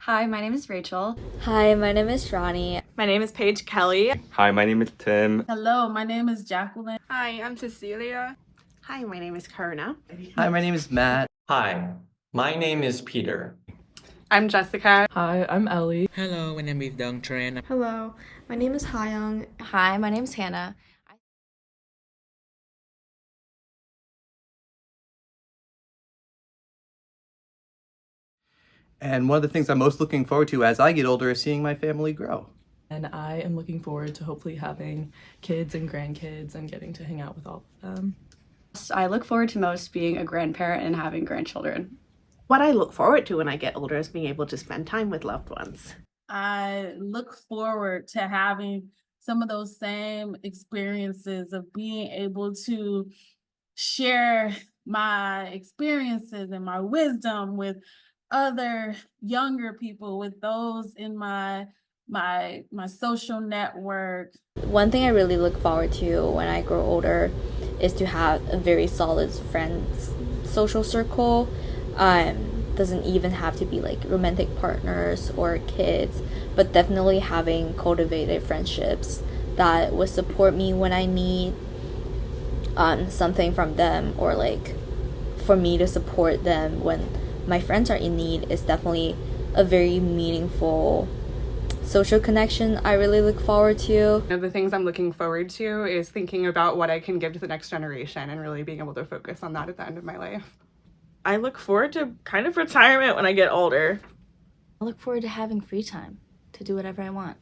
Hi, my name is Rachel. Hi, my name is Ronnie. My name is Paige Kelly. Hi, my name is Tim. Hello, my name is Jacqueline. Hi, I'm Cecilia. Hi, my name is Karuna. Hi, my name is Matt. Hi, my name is Peter. I'm Jessica. Hi, I'm Ellie. Hello, my name is Dong Tran. Hello, my name is Hayoung. Hi, my name is Hannah. And one of the things I'm most looking forward to as I get older is seeing my family grow. And I am looking forward to hopefully having kids and grandkids and getting to hang out with all of them. I look forward to most being a grandparent and having grandchildren. What I look forward to when I get older is being able to spend time with loved ones. I look forward to having some of those same experiences of being able to share my experiences and my wisdom with other younger people, with those in my social network. One thing I really look forward to when I grow older is to have a very solid friends social circle. Doesn't even have to be like romantic partners or kids, but definitely having cultivated friendships that would support me when I need something from them, or like for me to support them when my friends are in need, is definitely a very meaningful social connection I really look forward to. One of the things I'm looking forward to is thinking about what I can give to the next generation and really being able to focus on that at the end of my life. I look forward to kind of retirement when I get older. I look forward to having free time to do whatever I want.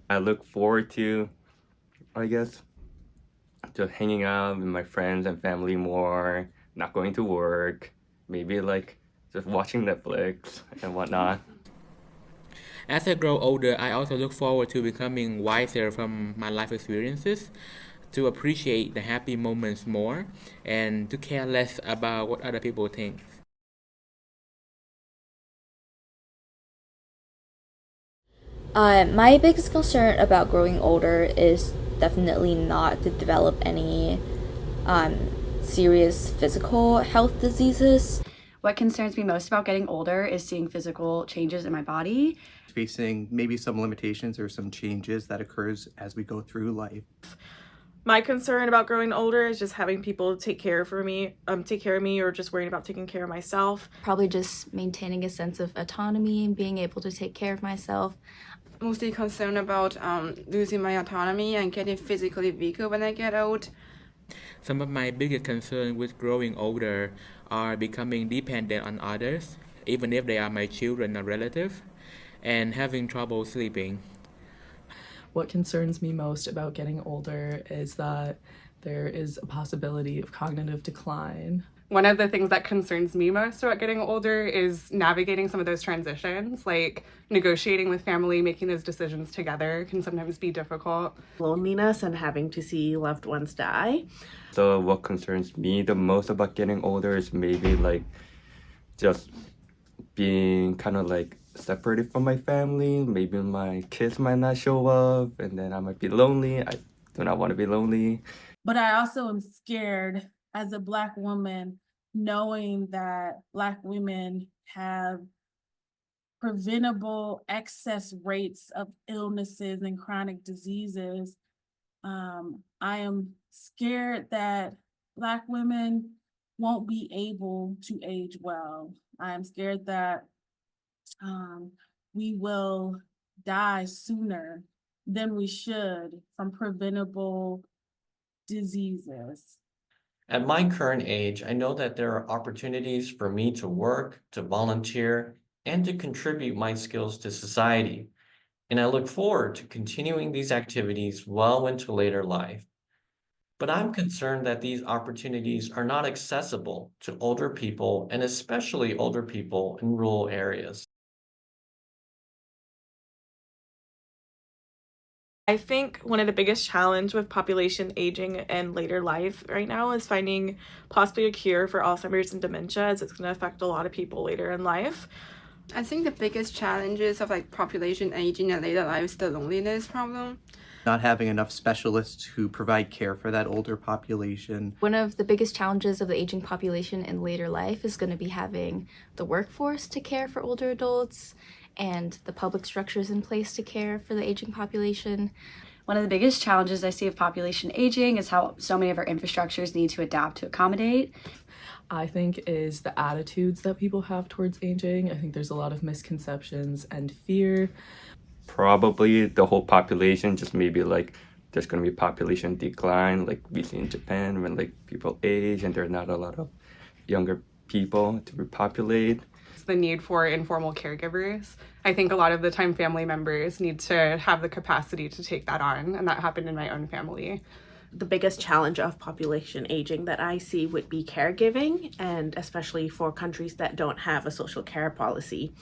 I look forward to, I guess, just hanging out with my friends and family more, not going to work, maybe like just watching Netflix and whatnot. As I grow older, I also look forward to becoming wiser from my life experiences, to appreciate the happy moments more, and to care less about what other people think. My biggest concern about growing older is definitely not to develop any serious physical health diseases. What concerns me most about getting older is seeing physical changes in my body. Facing maybe some limitations or some changes that occurs as we go through life. My concern about growing older is just having people take care of me, or just worrying about taking care of myself. Probably just maintaining a sense of autonomy and being able to take care of myself. Mostly concerned about losing my autonomy and getting physically weaker when I get old. Some of my biggest concerns with growing older are becoming dependent on others, even if they are my children or relatives, and having trouble sleeping. What concerns me most about getting older is that there is a possibility of cognitive decline. One of the things that concerns me most about getting older is navigating some of those transitions, like negotiating with family, making those decisions together can sometimes be difficult. Loneliness and having to see loved ones die. So what concerns me the most about getting older is maybe like just being kind of like separated from my family. Maybe my kids might not show up and then I might be lonely. I do not want to be lonely. But I also am scared as a Black woman, knowing that Black women have preventable excess rates of illnesses and chronic diseases. I am scared that Black women won't be able to age well. I am scared that we will die sooner than we should from preventable diseases. At my current age, I know that there are opportunities for me to work, to volunteer, and to contribute my skills to society. And I look forward to continuing these activities well into later life. But I'm concerned that these opportunities are not accessible to older people, and especially older people in rural areas. I think one of the biggest challenge with population aging and later life right now is finding possibly a cure for Alzheimer's and dementia, as it's going to affect a lot of people later in life. I think the biggest challenges of population aging and later life is the loneliness problem. Not having enough specialists who provide care for that older population. One of the biggest challenges of the aging population in later life is going to be having the workforce to care for older adults and the public structures in place to care for the aging population. One of the biggest challenges I see of population aging is how so many of our infrastructures need to adapt to accommodate. I think is the attitudes that people have towards aging. I think there's a lot of misconceptions and fear. Probably the whole population, just maybe like there's going to be population decline like we see in Japan when like people age and there are not a lot of younger people to repopulate. The need for informal caregivers. I think a lot of the time family members need to have the capacity to take that on, and that happened in my own family. The biggest challenge of population aging that I see would be caregiving, and especially for countries that don't have a social care policy.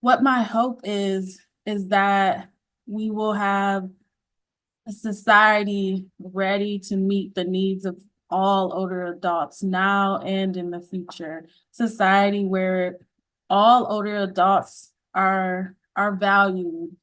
What my hope is that we will have a society ready to meet the needs of all older adults now and in the future. Society where all older adults are valued